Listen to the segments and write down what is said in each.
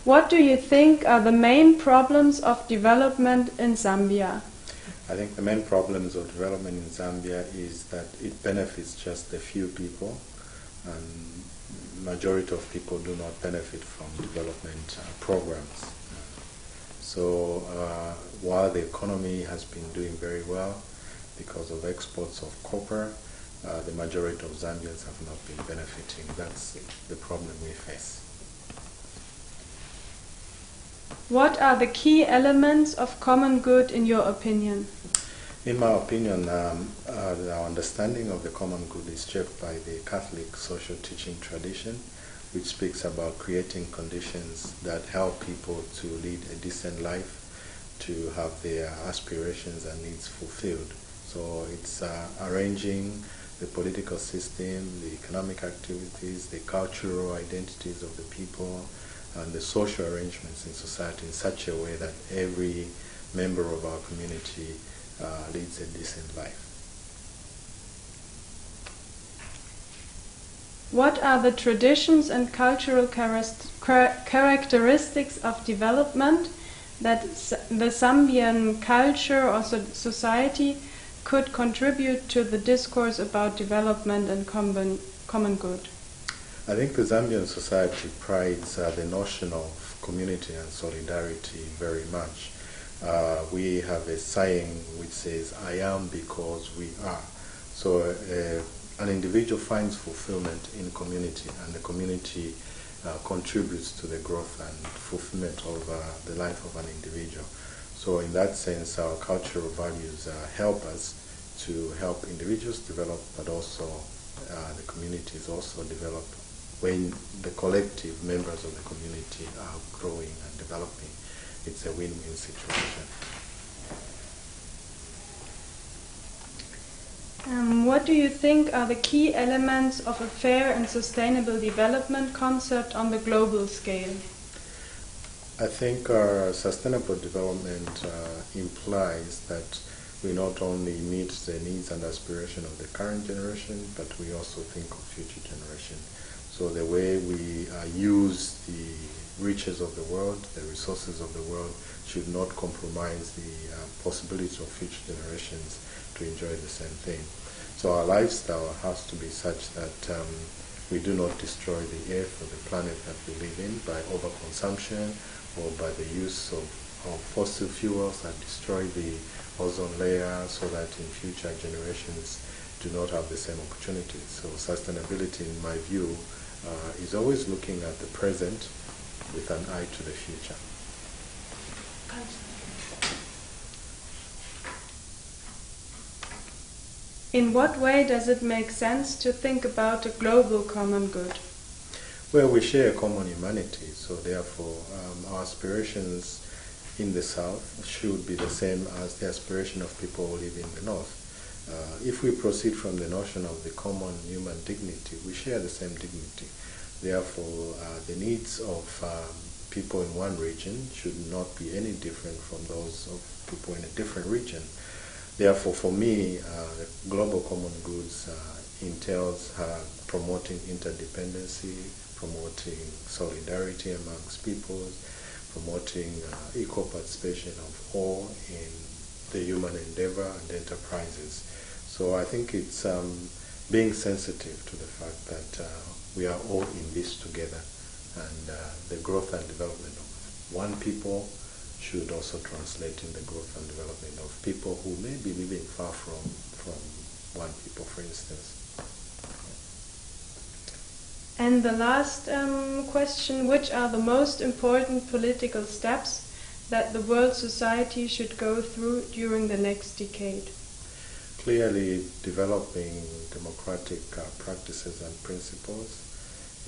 What do you think are the main problems of development in Zambia? I think the main problems of development in Zambia is that it benefits just a few people, and majority of people do not benefit from development programs. So while the economy has been doing very well because of exports of copper, the majority of Zambians have not been benefiting. That's the problem we face. What are the key elements of common good in your opinion? In my opinion, our understanding of the common good is shaped by the Catholic social teaching tradition, which speaks about creating conditions that help people to lead a decent life, to have their aspirations and needs fulfilled. So it's arranging the political system, the economic activities, the cultural identities of the people, and the social arrangements in society in such a way that every member of our community leads a decent life. What are the traditions and cultural characteristics of development that the Zambian culture or society could contribute to the discourse about development and common good? I think the Zambian society prides the notion of community and solidarity very much. We have a saying which says, "I am because we are." So an individual finds fulfillment in community, and the community contributes to the growth and fulfillment of the life of an individual. So in that sense, our cultural values help us to help individuals develop, but also the communities also develop. When the collective members of the community are growing and developing, it's a win-win situation. What do you think are the key elements of a fair and sustainable development concept on the global scale? I think sustainable development implies that we not only meet the needs and aspirations of the current generation, but we also think of future generations. So the way we use the riches of the world, the resources of the world, should not compromise the possibility of future generations to enjoy the same thing. So our lifestyle has to be such that we do not destroy the earth or the planet that we live in by overconsumption or by the use of fossil fuels that destroy the ozone layer, so that in future generations do not have the same opportunities. So sustainability, in my view, is always looking at the present with an eye to the future. In what way does it make sense to think about a global common good? Well, we share a common humanity, so therefore our aspirations in the South should be the same as the aspiration of people who live in the North. If we proceed from the notion of the common human dignity, we share the same dignity. Therefore, the needs of people in one region should not be any different from those of people in a different region. Therefore, for me, the global common goods entails promoting interdependency, promoting solidarity amongst peoples, promoting equal participation of all in the human endeavor and enterprises. So I think it's being sensitive to the fact that we are all in this together, and the growth and development of one people should also translate in the growth and development of people who may be living far from one people, for instance. And the last question, which are the most important political steps that the world society should go through during the next decade? Clearly developing democratic practices and principles,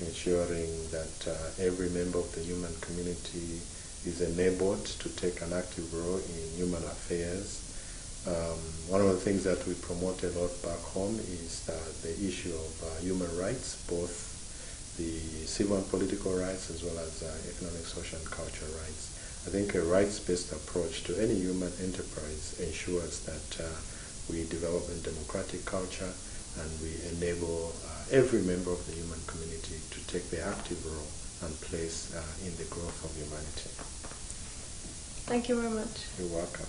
ensuring that every member of the human community is enabled to take an active role in human affairs. One of the things that we promote a lot back home is the issue of human rights, both the civil and political rights as well as economic, social and cultural rights. I think a rights-based approach to any human enterprise ensures that we develop a democratic culture and we enable every member of the human community to take their active role and place in the growth of humanity. Thank you very much. You're welcome.